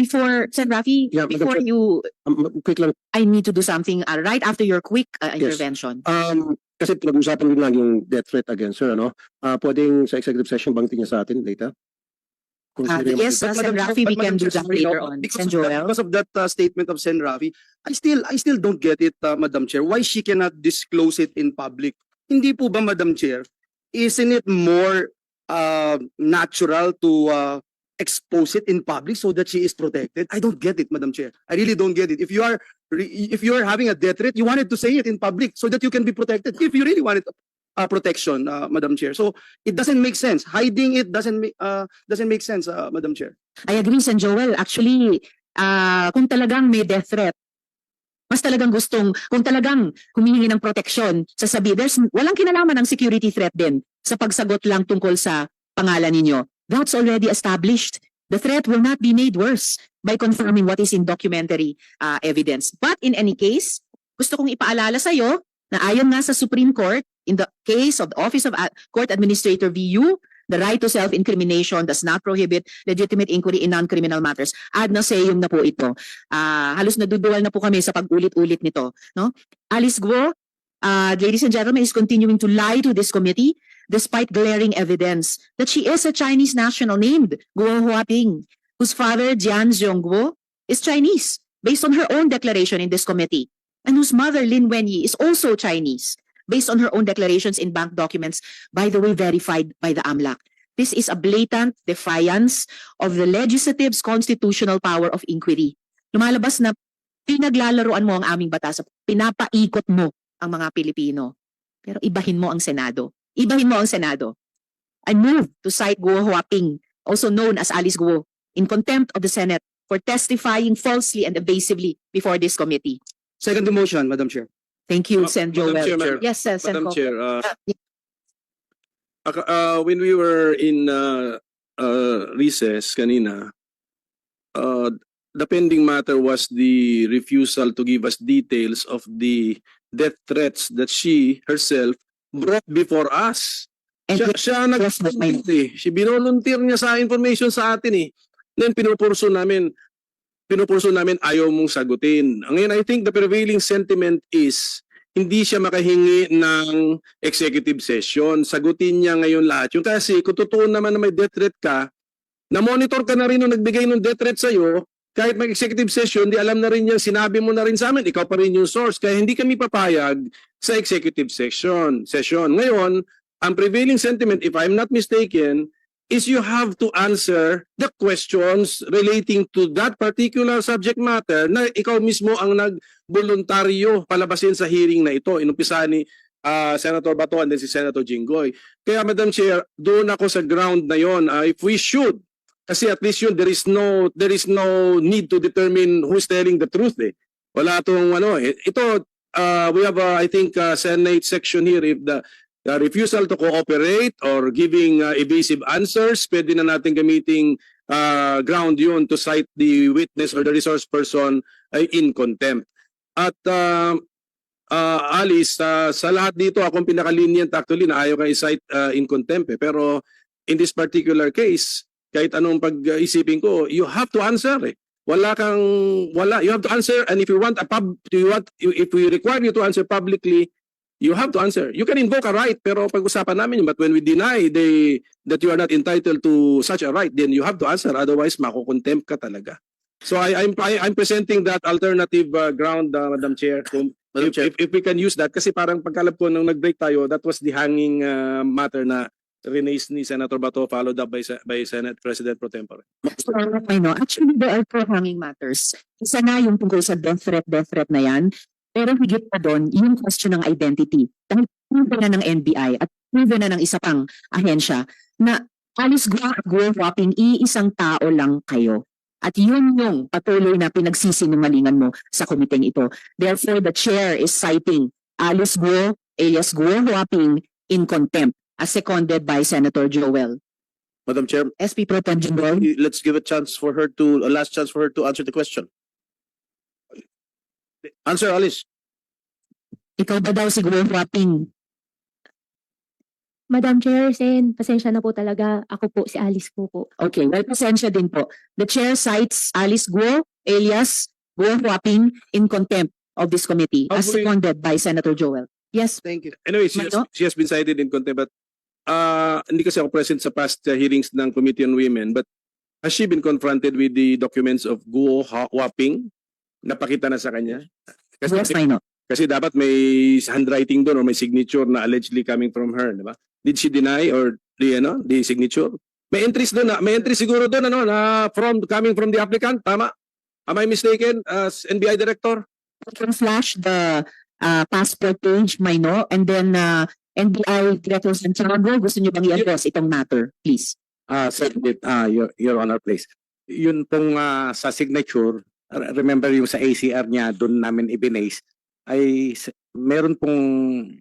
before, Sen. Rafi, Yeah, Madam before Chair. you, Quick lang. I need to do something right after your quick Yes. intervention. Kasi pinag-usapan din lang yung death threat against her, ano? Pwedeng sa executive session bang tingin sa atin later? Considering- Yes, But Sen. Madam- Rafi, we but can Madam do Chair, that later on. Sen. Joel? Because of that statement of Sen. Rafi, I still don't get it, Madam Chair. Why she cannot disclose it in public? Hindi po ba, Madam Chair? Isn't it more natural to expose it in public so that she is protected? I don't get it, Madam Chair. I really don't get it. If you are having a death threat, you wanted to say it in public so that you can be protected. If you really wanted protection, Madam Chair. So it doesn't make sense. Hiding it doesn't make sense, Madam Chair. I agree, Sen. Joel. Actually, kung talagang may death threat, mas talagang gustong, kung talagang humihingi ng proteksyon, walang kinalaman ng security threat din sa pagsagot lang tungkol sa pangalan ninyo. That's already established. The threat will not be made worse by confirming what is in documentary evidence. But in any case, gusto kong ipaalala sa iyo na ayon nga sa Supreme Court, in the case of the Office of Court Administrator VU, the right to self-incrimination does not prohibit legitimate inquiry in non-criminal matters. Ad nauseam na po ito. Halos naduduwal na po kami sa pag-ulit-ulit nito. No? Alice Guo, ladies and gentlemen, is continuing to lie to this committee despite glaring evidence that she is a Chinese national named Guo Huaping, whose father, Jian Zhongguo, is Chinese, based on her own declaration in this committee, and whose mother, Lin Wenyi, is also Chinese, based on her own declarations in bank documents, by the way, verified by the AMLAC. This is a blatant defiance of the legislative's constitutional power of inquiry. Lumalabas na pinaglalaroan mo ang aming batas, pinapaikot mo ang mga Pilipino. Pero ibahin mo ang Senado. Ibahin mo ang Senado. I move to cite Guo Huaping, also known as Alice Guo, in contempt of the Senate for testifying falsely and evasively before this committee. Second the motion, Madam Chair. Thank you, Sen. Joel. Madam Chair, Yes, Sen. Madam Coco. Chair, when we were in recess kanina, the pending matter was the refusal to give us details of the death threats that she herself brought before us. And Siya nag-volunteer. She binolunteer niya sa information sa atin eh. Then pinupurso namin ayaw mong sagutin. Ngayon, I think the prevailing sentiment is hindi siya makahingi ng executive session. Sagutin niya ngayon lahat. Yung kasi kung totoo naman na may death threat ka, na-monitor ka na rin nung nagbigay ng death threat sa'yo, kahit may executive session, di alam na rin niya, sinabi mo na rin sa amin, ikaw pa rin yung source. Kaya hindi kami papayag sa executive session. Ngayon, ang prevailing sentiment, if I'm not mistaken, is you have to answer the questions relating to that particular subject matter na ikaw mismo ang nag-voluntaryo palabasin sa hearing na ito. Inumpisa ni Senator Bato and then si Senator Jinggoy. Kaya Madam Chair, doon ako sa ground na yon. If we should, kasi at least yun, there is no need to determine who's telling the truth eh. Wala tong ito, we have I think Senate section here, if the refusal to cooperate or giving evasive answers, pwede na natin gamiting ground yun to cite the witness or the resource person in contempt. At Alice, sa lahat dito, akong pinaka-lenient actually na ayaw kang i-cite in contempt. Pero in this particular case, kahit anong pag-isipin ko, you have to answer eh. You have to answer, and if if we require you to answer publicly, you have to answer. You can invoke a right, pero pag-usapan namin yun. But when we deny that you are not entitled to such a right, then you have to answer. Otherwise, makukontempt ka talaga. So I'm presenting that alternative ground, Madam Chair. If we can use that, kasi parang pagkalap ko nung nag-break tayo, that was the hanging matter na release ni Senator Bato, followed up by Senate President Pro Tempore. Actually, there are two hanging matters. Isa na yung tungkol sa death threat na yan. Pero higit pa doon, yung question ng identity. Dahil proven na ng NBI at proven na ng isa pang ahensya na Alice Guo at Guo Huaping, iisang tao lang kayo. At yun yung patuloy na pinagsisinungalingan mo sa komiteng ito. Therefore, the chair is citing Alice Guo alias Guo Huaping in contempt as seconded by Senator Joel. Madam Chair, SP Pro Tem Jinggoy. let's give a last chance for her to answer the question. Answer, Alice. Ikaw ba daw si Guo Huaping? Madam Chair, Sen, pasensya na po talaga. Ako po, si Alice po po. Okay, well, pasensya din po. The chair cites Alice Guo alias Guo Huaping in contempt of this committee as Hopefully- seconded by Senator Joel. Yes, Thank you. Anyway, Mano? she has been cited in contempt, but hindi kasi ako present sa past hearings ng Committee on Women, but has she been confronted with the documents of Guo Huaping? Napakita na sa kanya? yes, Maino. Kasi dapat may handwriting doon or may signature na allegedly coming from her, di ba? Did she deny or the signature? May entries doon, may entry siguro doon na coming from the applicant, tama? Am I mistaken as NBI director? You can flash the passport page, Maino, and then NBI Director Santiago, gusto niyo bang i-address itong matter, please? Your Honor, please. Yun pong sa signature, remember yung sa ACR niya, doon namin ibinase, ay meron pong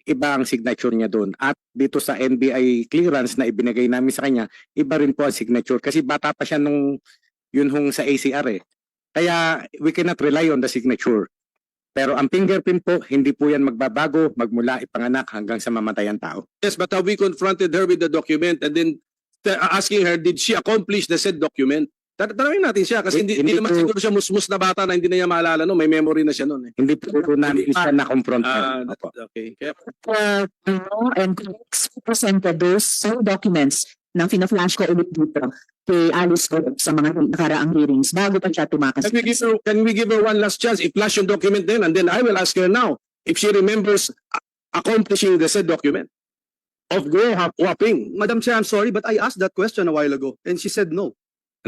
ibang signature niya doon. At dito sa NBI clearance na ibinigay namin sa kanya, iba rin po ang signature. Kasi bata pa siya nung yun hong sa ACR eh. Kaya we cannot rely on the signature. Pero ang fingerprint po, hindi po yan magbabago magmula ipanganak hanggang sa mamatayang tao. Yes, but have we confronted her with the document and then asking her, did she accomplish the said document? Tanawin natin siya kasi hindi Hindi naman po- siguro siya musmus na bata na hindi na niya maalala, no? May memory na siya noon eh. Hindi po namin siya na-confront. Opo. Okay. Kaya, Maino and colleagues presented those same documents na fina-flash ko ulit dito kay Alice Guo sa mga nakaraang hearings bago pa siya tumakas. can we give her one last chance? I-flash yung document din and then I will ask her now if she remembers accomplishing the said document of Guo Huaping. Madam Chair, I'm sorry, but I asked that question a while ago and she said no.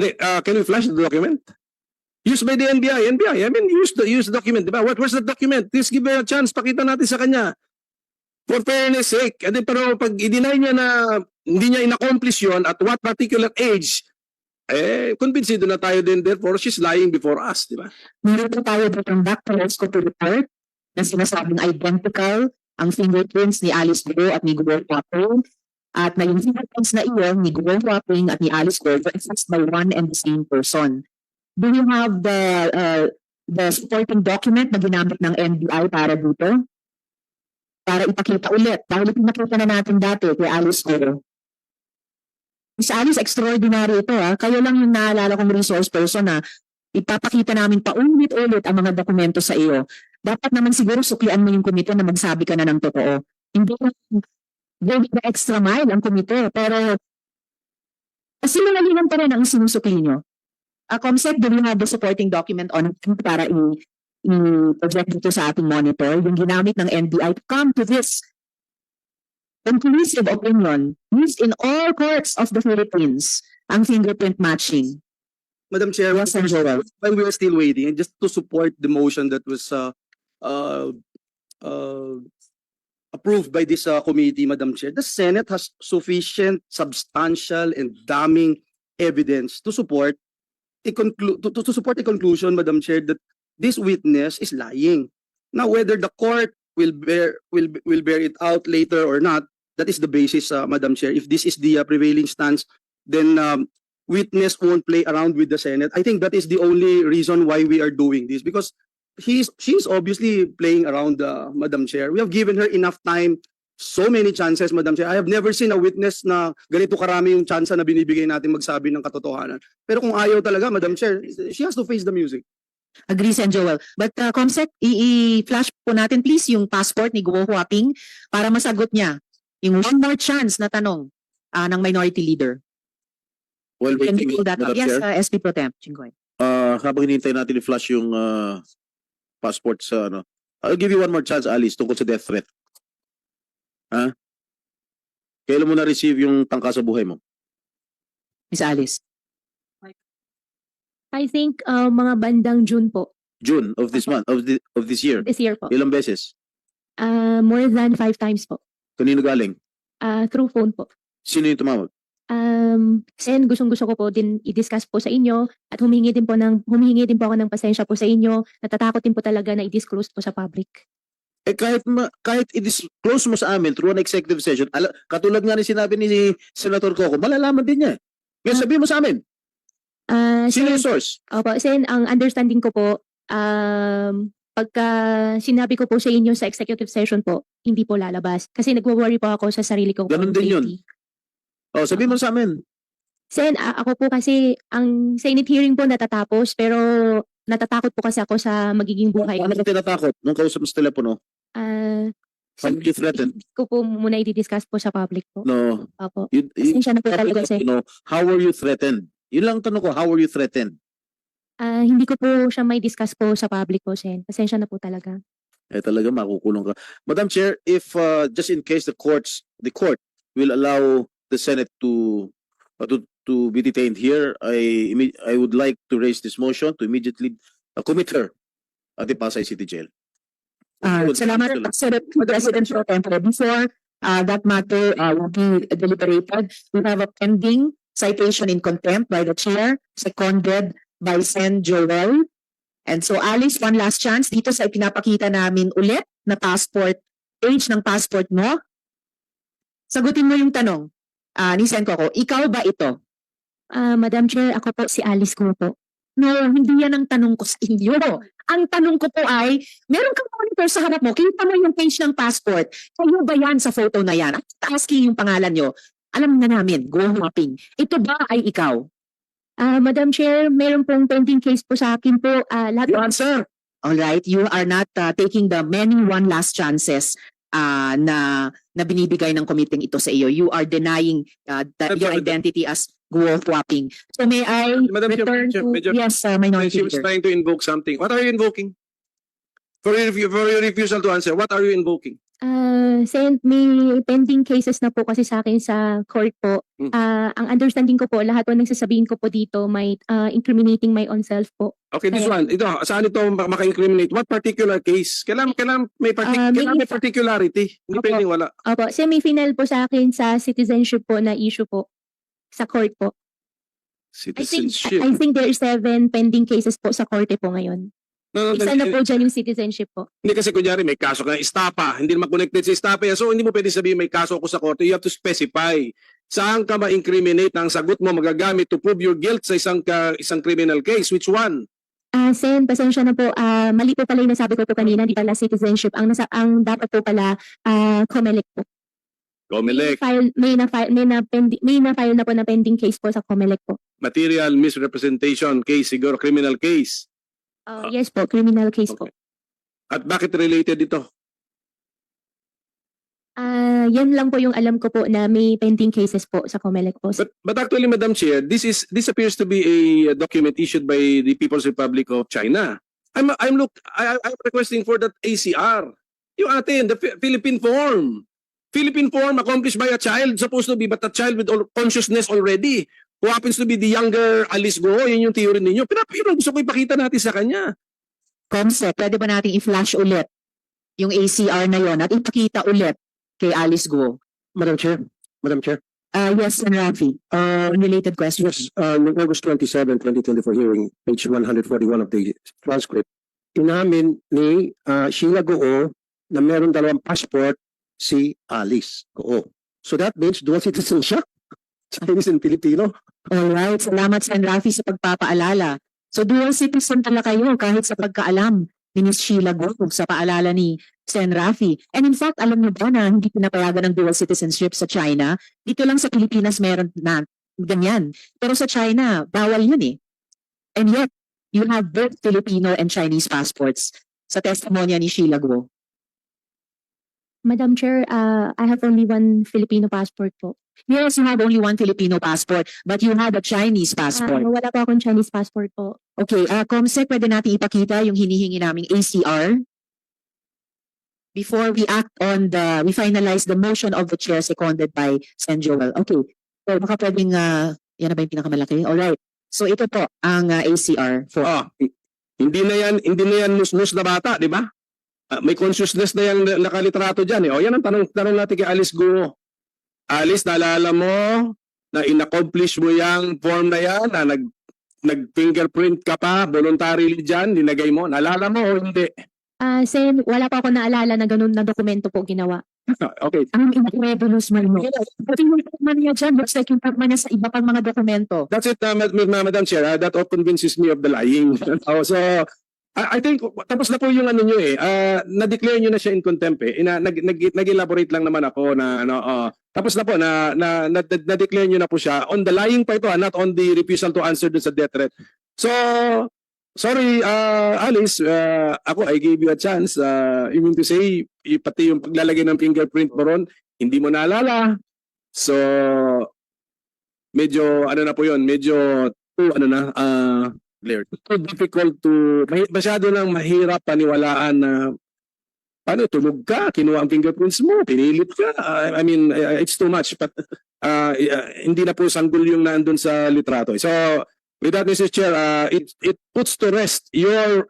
Can we flash the document? Used by the NBI. I mean, use the document, di ba? Where's the document? Please give her a chance. Pakita natin sa kanya. For fairness sake. Pero pag i-deny niya na hindi niya in-accomplish yun at what particular age, convinced na tayo din. Therefore, she's lying before us, di ba? Meron po tayo ditong doctor's copy report na sinasabing identical ang fingerprints ni Alice Guo at ni Guo Huaping at na yung fingerprints na iyon ni Guo Huaping at ni Alice Guo were accessed by one and the same person. Do you have the supporting document na ginamit ng NBI para dito? Para ipakita ulit. Dahil pinakita na natin dati kay Alice Guo. Miss Alice, extraordinary ito ha. Kayo lang yung naalala kong resource person na ipapakita namin paulit-ulit ang mga dokumento sa iyo. Dapat naman siguro suklian mo yung komite na magsabi ka na ng totoo. Hindi going the extra mile ang komite. Pero kasi malalinan pa rin ang sinusukli nyo. Comsec, do you have the supporting document on para i-project dito sa ating monitor? Yung ginamit ng NBI to come to this conclusive opinion used in all courts of the Philippines, ang fingerprint matching. Madam Chair, Yes, Sir Joel. when we were still waiting, and just to support the motion that was approved by this committee, Madam Chair, the Senate has sufficient, substantial, and damning evidence to support to support a conclusion, Madam Chair, that this witness is lying. Now, whether the court will bear it out later or not, that is the basis, Madam Chair. If this is the prevailing stance, then witness won't play around with the Senate. I think that is the only reason why we are doing this, because she's obviously playing around, Madam Chair. We have given her enough time, so many chances, Madam Chair. I have never seen a witness na ganito karami yung chance na binibigay natin magsabi ng katotohanan. Pero kung ayaw talaga, Madam Chair, she has to face the music. Agree, Sen Joel. But Comsec, i-flash po natin please yung passport ni Guo Huaping para masagot niya yung one more chance na tanong ng minority leader. While Can we waiting, pull that up? Madam Yes, Chair, SP Pro Temp. Chingoy. habang hinihintay natin i-flash yung passport sa ano, I'll give you one more chance, Alice, tungkol sa death threat. Ha? Kailan mo na-receive yung tangka sa buhay mo? Miss Alice. I think mga bandang June po, June of this month, of this year. this year po. Ilang beses? More than 5 times po. Kanino galing? Through phone po. Sino yung tumawag? Sen, gustong-gusto ko po din i-discuss po sa inyo at humingi din po ako ng pasensya po sa inyo. Natatakot din po talaga na i-disclose po sa public. Eh kahit i-disclose mo sa amin through an executive session, katulad nga ni sinabi ni Senator Coco, malalaman din niya. Ngayon sabihin mo sa amin, sino Sen, yung source? opo, Sen, ang understanding ko po, pagka sinabi ko po sa inyo sa executive session po, hindi po lalabas. Kasi nagwo-worry po ako sa sarili ko. Ganun din yun. Oh, sabihin mo sa amin. Sen, ako po kasi, ang Senate hearing po natatapos, pero natatakot po kasi ako sa magiging buhay. Ano ka tinatakot nung kausap mo sa telepono? Ah, How you threaten? hindi ko po muna i-discuss po sa public po. No. Opo. You, Pasensya na po talaga, Sen. how were you threatened? Yun lang tanong ko, how were you threatened? Hindi ko po siya may discuss po sa public po, Sen. Pasensya na po talaga. Eh talaga makukulong ka. Madam Chair, if just in case the court will allow the Senate to be detained here, I would like to raise this motion to immediately commit her at the Pasay City Jail. Salamat, President Pro Tempore. Before that matter will be deliberated, we have a pending citation in contempt by the chair, seconded by Sen. Joel. And so, Alice, one last chance. Dito sa ipinapakita namin ulit na passport, age ng passport mo. Sagutin mo yung tanong ni Sen. Coco. Ikaw ba ito? Madam Chair, ako po si Alice ko po. No, hindi yan ang tanong ko sa inyo. Ang tanong ko po ay, meron kang monitor sa harap mo, kita mo yung page ng passport. Kayo ba yan sa photo na yan? At asking yung pangalan nyo. Alam na namin, go hopping. Ito ba ay ikaw? Madam Chair, meron pong pending case po sa akin po. Lahat Your answer. All right, you are not taking the many one last chances na binibigay ng committee ito sa iyo. You are denying your identity as Guo Huaping. So may I Madam Chair, return to... Medyo- Yes, Minority She was Leader. trying to invoke something. What are you invoking? For your refusal to answer, what are you invoking? Sen, may pending cases na po kasi sa akin sa court po. Ang understanding ko po, lahat po nagsasabihin ko po dito may incriminating my own self po. Okay, this one. Ito, saan ito maka-incriminate? What particular case? Kailangan may particularity. Hindi Opo. pwedeng wala. Opo, semi-final po sa akin sa citizenship po na issue po sa court po. Citizenship. I think there is 7 pending cases po sa korte po ngayon. No, Isa na po dyan yung citizenship po. Hindi kasi kunyari may kaso ka ng estapa, hindi naman connected sa estapa yan. So hindi mo pwede sabihin may kaso ako sa korte. You have to specify. Saan ka ma-incriminate? Ang sagot mo magagamit to prove your guilt sa isang criminal case. Which one? Sen, pasensya na po. Mali po pala yung nasabi ko po kanina, di pala citizenship. Ang dapat po pala COMELEC po. Comelec. May na-file na po na pending case po sa COMELEC po. Material misrepresentation case, siguro criminal case. Yes po, criminal case po. At bakit related ito? Yan lang po yung alam ko po na may pending cases po sa COMELEC po. But actually, Madam Chair, this appears to be a document issued by the People's Republic of China. I'm requesting for that ACR. Yung atin, the Philippine form. Philippine form accomplished by a child, supposed to be, but a child with consciousness already, who happens to be the younger Alice Go. Yun yung theory ninyo. Pero gusto ko ipakita natin sa kanya. Comsec, pwede ba natin i-flash ulit yung ACR na yon at ipakita ulit kay Alice Guo? Madam Chair. Yes, Sen. Rafi. Related question. Yes, August 27, 2024 hearing, page 141 of the transcript, inamin ni Sheila Goo na meron 2 passport si Alice Goo. So that means dual citizen siya. Chinese and Filipino. Alright, salamat Sen. Rafi sa pagpapaalala. So dual citizen pala kayo kahit sa pagkaalam ni Ms. Sheila Guo sa paalala ni Sen. Rafi. And in fact, alam niyo ba na hindi pinapayagan ng dual citizenship sa China? Dito lang sa Pilipinas meron na ganyan. Pero sa China, bawal yun eh. And yet, you have both Filipino and Chinese passports sa testimonya ni Sheila Guo. Madam Chair, I have only 1 Filipino passport po. Yes, you have only 1 Filipino passport, but you have a Chinese passport. Wala po akong Chinese passport po. Okay, Comsec, pwede natin ipakita yung hinihingi naming ACR before we we finalize the motion of the chair seconded by Sen. Joel. Okay, so baka pwedeng, yan na ba yung pinakamalaki? Alright, so ito po ang ACR for... Hindi na yan nus-nus na bata, di ba? May consciousness na yung nakalitrato dyan. O yan ang tanong natin kay Alice Guo. Alice, naalala mo na in-accomplish mo yung form na yan, na nag-fingerprint ka pa, voluntarily dyan, linagay mo. Naalala mo o hindi? Sen, wala pa ako naalala na ganun na dokumento po ginawa. Okay. Ang incredulous man mo. Pati yung man niya dyan, looks like yung man niya sa iba pang mga dokumento. That's it, Madam Chair. That all convinces me of the lying. So, I think tapos na po yung ano nyo eh. Na-declare nyo na siya in contempt eh. Nag-elaborate lang naman ako na ano, tapos na po na-declare nyo na po siya on the lying pa ito, not on the refusal to answer dun sa death threat. So, sorry Alice, ako I gave you a chance. You mean to say, pati yung paglalagay ng fingerprint mo ron, hindi mo naalala. So, medyo ano na po yun, medyo ano na, too difficult to, masyado nang mahirap paniwalaan na paano tulog ka, kinuha ang fingerprints mo, pinilit ka. I mean, it's too much. But hindi na po sanggol yung nandun sa litrato. So, with that, Mr. Chair, it puts to rest your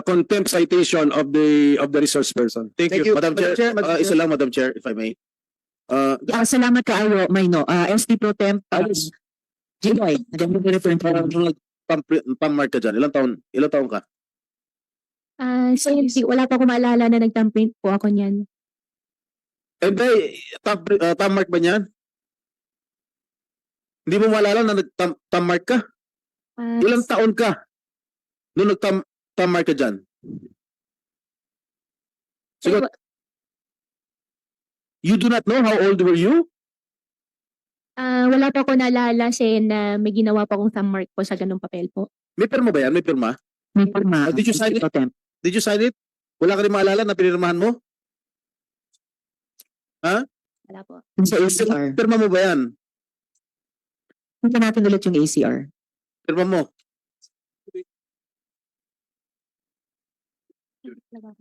contempt citation of the resource person. Thank you. Madam Chair, isa lang, Madam Chair, if I may. Salamat kaayo, Mayno. SP Pro Temp, Jinoy, nag-return po. Pang-mark ka dyan. Ilang taon ka? So, wala pa ako maalala na nag-thumbprint po ako niyan. Hindi, tam-mark ba niyan? Hindi mo maalala na nag-tam-mark ka? Ilang taon ka nung nag-tam-mark ka dyan? Siguro, you do not know how old were you? Wala pa ako naalala Sen na may ginawa pa akong thumbmark po sa ganung papel po. May pirma ba yan? May pirma? May pirma. Did you sign SP it? Pro Temp. Did you sign it? Wala ka rin maalala na pinirmahan mo? Wala po. Sa ACR. Pirma mo ba yan? Punta natin ulit yung ACR. Pirma mo?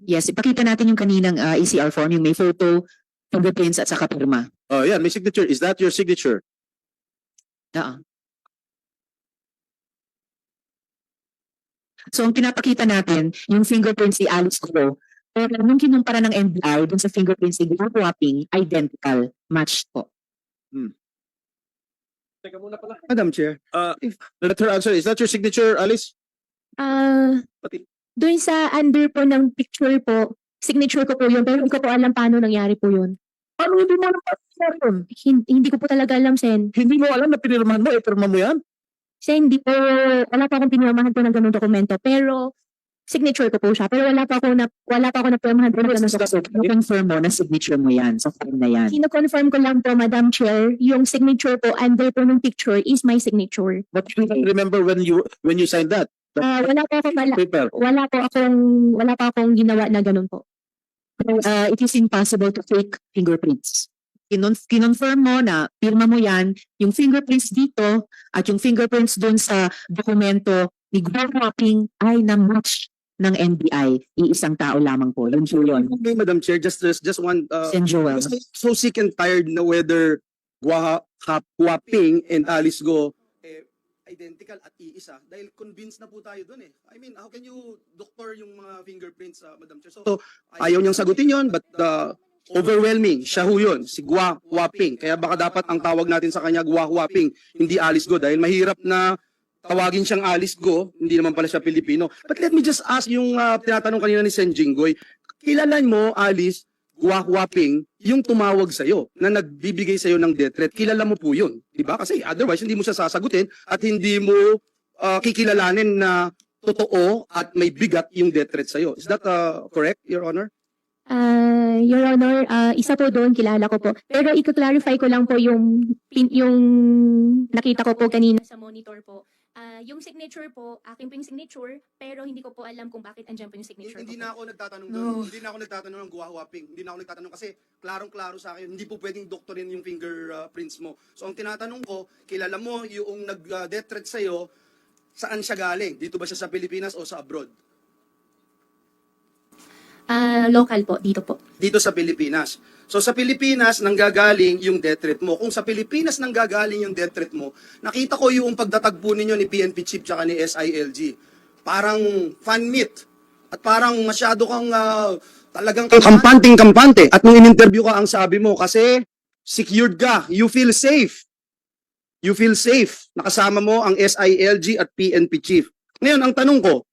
Yes, ipakita natin yung kaninang ACR form, yung may photo, fingerprints at saka pirma. Oh, yan. May signature. Is that your signature? Oo. So, ang pinapakita natin, yung fingerprints ni Alice Go, pero nung kinumpara ng NBI dun sa fingerprints ni Glenn Wapping, identical, matched po. Teka muna pala. Madam Chair, Let her answer. Is that your signature, Alice? Doon sa under po ng picture po, signature ko po yun, pero hindi ko po alam paano nangyari po yun. Ano hindi mo alam pa yun? Hindi ko po talaga alam, Sen. Hindi mo alam na pinirmahan mo, pirma mo yan? Sen, hindi po, wala pa akong pinirmahan po ng ganung dokumento, pero signature ko po siya. Pero wala pa ako na pirmahan po ng ganung dokumento. Confirm mo na signature mo yan sa form na yan. Kino-confirm ko lang po, Madam Chair, yung signature po under po ng picture is my signature. But you don't remember when you signed that? Wala pa Paper. wala pa akong ginawa na ganun po. It is impossible to fake fingerprints. Kinonfirm mo na pirma mo yan, yung fingerprints dito at yung fingerprints doon sa dokumento ni Glenn Wapping ay na-match ng NBI. Iisang tao lamang po. Yun po yun. okay, Madam Chair, just one, Sen Joel. because I'm so sick and tired na whether Guaping and Alice Go identical at iisa dahil convinced na po tayo doon eh. I mean, how can you doctor yung mga fingerprints, Madam Chair? So, ayaw niyang sagutin yon, but overwhelming, siya ho yun, si Guaping. Kaya baka dapat ang tawag natin sa kanya Guaping, hindi Alice Go dahil mahirap na tawagin siyang Alice Go, hindi naman pala siya Pilipino. But let me just ask yung tinatanong kanina ni Sen Jinggoy, kilalan mo, Alice, Guaping, yung tumawag sa'yo, na nagbibigay sa'yo ng death threat, kilala mo po yun. Diba? Kasi otherwise, hindi mo siya sasagutin at hindi mo kikilalanin na totoo at may bigat yung death threat sa'yo. Is that correct, Your Honor? Your Honor, isa po doon, kilala ko po. Pero i-clarify ko lang po yung nakita ko po kanina sa monitor po. Yung signature po, akin po yung signature, pero hindi ko po alam kung bakit andyan po yung signature Hindi ko. na ako nagtatanong doon. Hindi na ako nagtatanong ng Guaping. Hindi na ako nagtatanong kasi klarong-klaro sa akin, hindi po pwedeng doktorin yung fingerprints mo. So ang tinatanong ko, kilala mo yung nag-death threat sa'yo, saan siya galing? Dito ba siya sa Pilipinas o sa abroad? Local po, dito po. Dito sa Pilipinas. So sa Pilipinas nanggagaling yung death threat mo. Kung sa Pilipinas nanggagaling yung death threat mo, nakita ko yung pagtatagpo ninyo ni PNP Chief tsaka ni SILG. Parang fan meet. At parang masyado kang talagang kampante. At nung in-interview ka, ang sabi mo, kasi secured ka, you feel safe. You feel safe. Nakasama mo ang SILG at PNP Chief. Ngayon, ang tanong ko,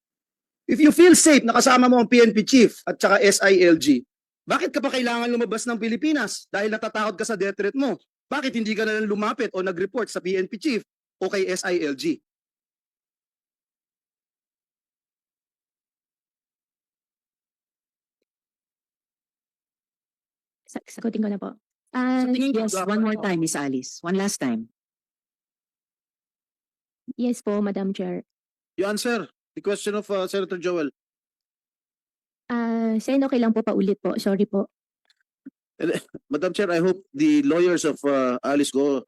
if you feel safe, nakasama mo ang PNP Chief at saka SILG, bakit ka pa kailangan lumabas ng Pilipinas? Dahil natatakot ka sa death threat mo. Bakit hindi ka na lang lumapit o nag-report sa PNP Chief o kay SILG? Sagutin ko na po. Sa tingin ko, Yes, one more time, Miss Alice. One last time. Yes po, Madam Chair. You answer the question of Senator Joel. Sen, okay lang po, paulit po. Sorry po. Madam Chair, I hope the lawyers of Alice Go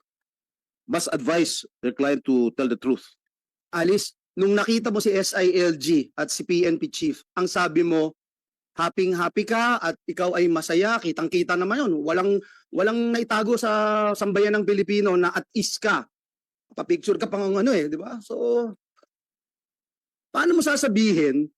must advise their client to tell the truth. Alice, nung nakita mo si SILG at si PNP chief, ang sabi mo, happy ka at ikaw ay masaya, kitang-kita naman yun. Walang naitago sa sambayan ng Pilipino na at is ka. Pa-picture ka pang ano di ba? So, paano mo sasabihin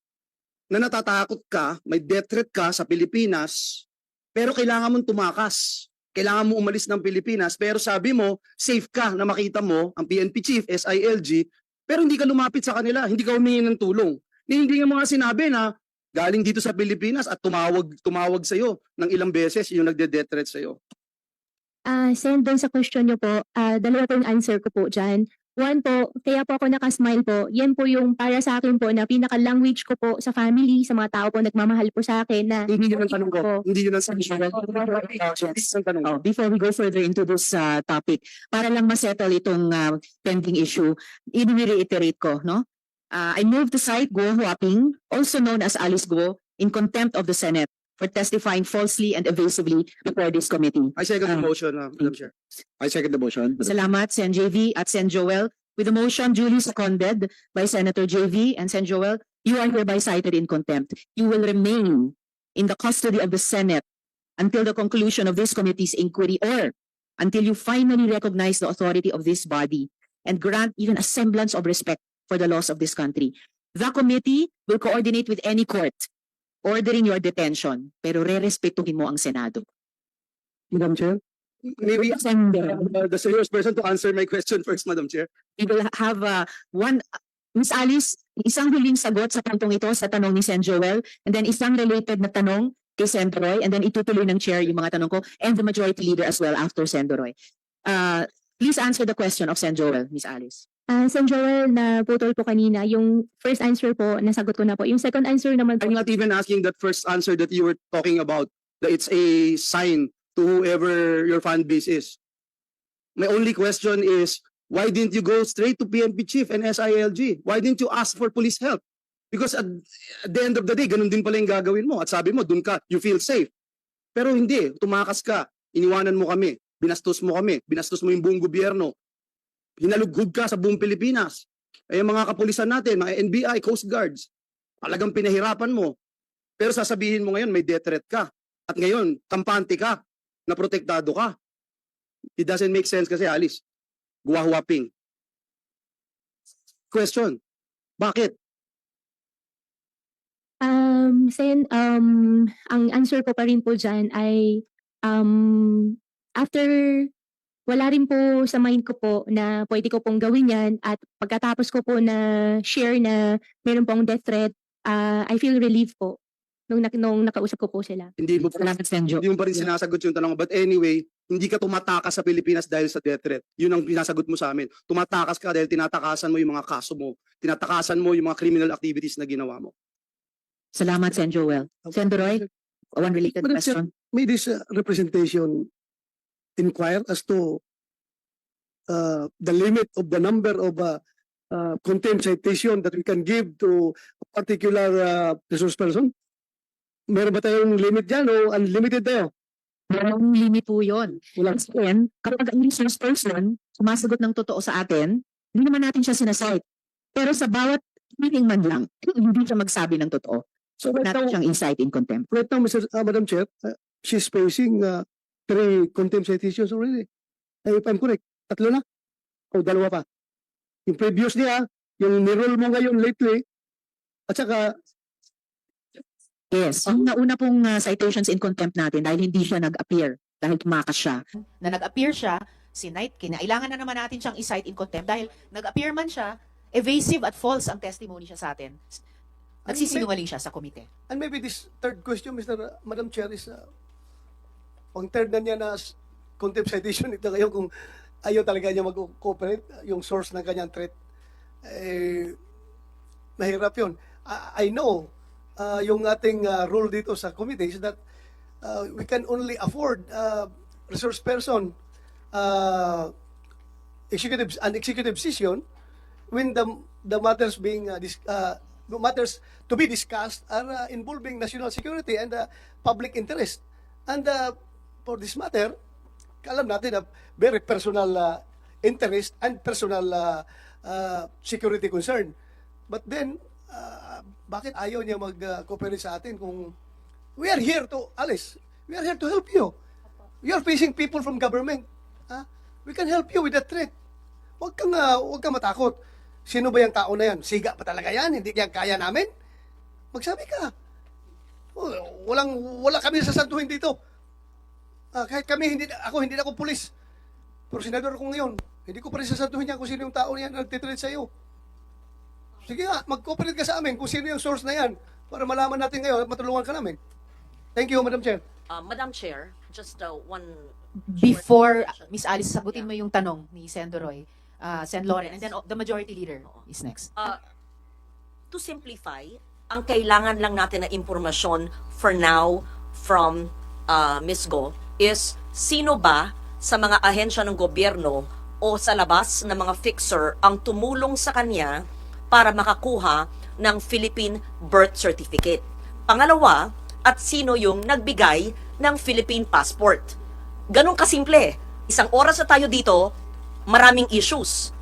na natatakot ka, may death threat ka sa Pilipinas, pero kailangan mong tumakas. Kailangan mo umalis ng Pilipinas, pero sabi mo, safe ka na makita mo ang PNP chief, SILG, pero hindi ka lumapit sa kanila, hindi ka humingi ng tulong. Hindi nga mga sinabi na galing dito sa Pilipinas at tumawag sa iyo ng ilang beses yung nagde-death threat sa iyo. Sen, doon sa question nyo po, dalawa po yung answer ko po dyan. One po, kaya po ako nakasmile po, yan po yung para sa akin po na pinaka-language ko po sa family, sa mga tao po nagmamahal po sa akin na Hindi yun ang tanong ko. Hindi yun ang tanong ko. Oh, before we go further into this topic, para lang ma-settle itong pending issue, i-reiterate ko, no? I move to cite Guo Huaping, also known as Alice Guo, in contempt of the Senate for testifying falsely and evasively before this committee. I second the motion, Madam Chair. I second the motion. Salamat, Sen. JV at Sen. Joel. With the motion duly seconded by Senator JV and Sen. Joel, you are hereby cited in contempt. You will remain in the custody of the Senate until the conclusion of this committee's inquiry or until you finally recognize the authority of this body and grant even a semblance of respect for the laws of this country. The committee will coordinate with any court ordering your detention, pero re-respetuhin mo ang Senado. Madam Chair? Maybe Sender. the serious person to answer my question first, Madam Chair. We will have one, Miss Alice, isang huling sagot sa puntong ito sa tanong ni Sen. Joel, and then isang related na tanong kay Sen. Roy, and then itutuloy ng chair yung mga tanong ko, and the majority leader as well after Sen. Roy. Please answer the question of Sen. Joel, Miss Alice. Sen. Joel, na putol po kanina, yung first answer po, nasagot ko na po. Yung second answer naman po, I'm not even asking that first answer that you were talking about, that it's a sign to whoever your fan base is. My only question is, why didn't you go straight to PNP chief and SILG? Why didn't you ask for police help? Because at the end of the day, ganun din pala yung gagawin mo. At sabi mo, dun ka, you feel safe. Pero hindi, tumakas ka, iniwanan mo kami, binastos mo yung buong gobyerno, hinalughog ka sa buong Pilipinas. Ay mga kapulisan natin, mga NBI, Coast Guards, talagang pinahirapan mo. Pero sasabihin mo ngayon, may death threat ka. At ngayon, kampante ka, na protektado ka. It doesn't make sense kasi, Alice. Guwahuaping. Question, bakit? Sen, ang answer ko pa rin po dyan ay after wala rin po sa mind ko po na pwede ko pong gawin yan at pagkatapos ko po na share na meron pong death threat, I feel relieved po nung nakausap ko po sila. Hindi mo Salamat, Sen. Jo. Hindi mo pa rin sinasagot yung tanong. But anyway, hindi ka tumatakas sa Pilipinas dahil sa death threat. Yun ang sinasagot mo sa amin. Tumatakas ka dahil tinatakasan mo yung mga kaso mo. Tinatakasan mo yung mga criminal activities na ginawa mo. Salamat, Sen. Joel. Sen. Roy, one related Madam Chair, question. may this representation inquire as to the limit of the number of contempt citation that we can give to a particular resource person? Meron ba tayong limit dyan o unlimited tayo? Merong limit po yun. Wala. Then, kapag ang resource person sumasagot ng totoo sa atin, hindi naman natin siya sinasite. Pero sa bawat meeting man lang, hindi siya magsabi ng totoo. So, Right natin now- siyang incite in contempt. Right now, Madam Chair, she's facing 3 contempt citations already. If I'm correct, 3 na? O 2 pa? Yung previous niya, yung nirol mo ngayon lately, at saka Yes. Ang nauna pong citations in contempt natin dahil hindi siya nag-appear, dahil tumakas siya. na nag-appear siya, sinight, kinailangan na naman natin siyang i-cite in contempt dahil nag-appear man siya, evasive at false ang testimony siya sa atin. Nagsisinungaling siya sa komite. And maybe this third question, Madam Chair, is pang third na niya na contempt citation ito ngayon kung ayaw talaga niya mag-cooperate, yung source ng kanyang threat. Mahirap yun. I know yung ating rule dito sa committee is that we can only afford resource person, an executive session when the matters being matters to be discussed are involving national security and public interest. And for this matter, alam natin na very personal interest and personal security concern. But then, bakit ayaw niya mag-cooperate sa atin kung we are here to, Alice, we are here to help you. You are facing people from government. We can help you with that threat. Huwag kang matakot. Sino ba yung tao na yan? Siga pa talaga yan? Hindi yan kaya namin? Magsabi ka. Wala kami sasantuhin dito. Kahit kami, hindi na ako pulis. Pero senador ako ngayon. Hindi ko pa rin sasantuhin niya kung sino yung tao niyan na nagtitreat sa iyo. Sige nga, mag-cooperate ka sa amin kung sino yung source na yan para malaman natin ngayon at matulungan ka namin. Thank you, Madam Chair. Madam Chair, just one Before, Miss Alice, sagutin mo yung tanong ni Sen. Roy, Sen. Loren, and then the majority leader is next. to simplify, ang kailangan lang natin na impormasyon for now from Ms. Go is sino ba sa mga ahensya ng gobyerno o sa labas ng mga fixer ang tumulong sa kanya para makakuha ng Philippine birth certificate. Pangalawa, at sino yung nagbigay ng Philippine passport. Ganun kasimple. Isang oras na tayo dito, maraming issues.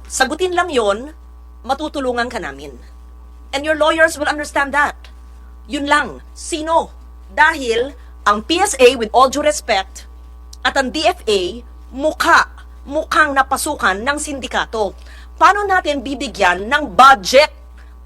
Sagutin lang yon, matutulungan ka namin. And your lawyers will understand that. Yun lang. Sino? Dahil ang PSA, with all due respect, at ang DFA, mukhang napasukan ng sindikato. Paano natin bibigyan ng budget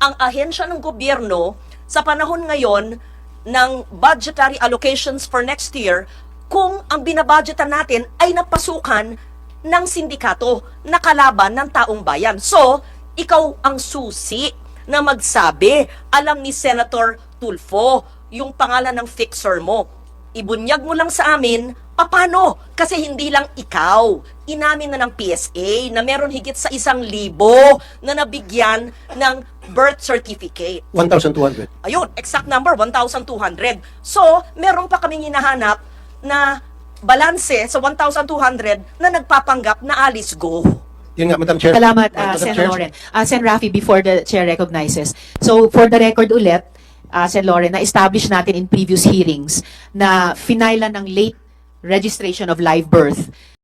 ang ahensya ng gobyerno sa panahon ngayon ng budgetary allocations for next year kung ang binabudgetan natin ay napasukan ng sindikato na kalaban ng taong bayan? So, ikaw ang susi na magsabi. Alam ni Senator Tulfo yung pangalan ng fixer mo. Ibunyag mo lang sa amin, paano? Kasi hindi lang ikaw. Inamin na ng PSA na meron higit sa 1,000 na nabigyan ng birth certificate. 1,200. Ayun, exact number, 1,200. So, meron pa kaming hinahanap na balanse sa 1,200 na nagpapanggap na Alice Go. Yun nga, Madam Chair. Salamat, Madam Sen. Chair. Loren. Sen. Rafi, before the chair recognizes. So, for the record ulit, Sen. Loren, na-establish natin in previous hearings na finailan ng late registration of live birth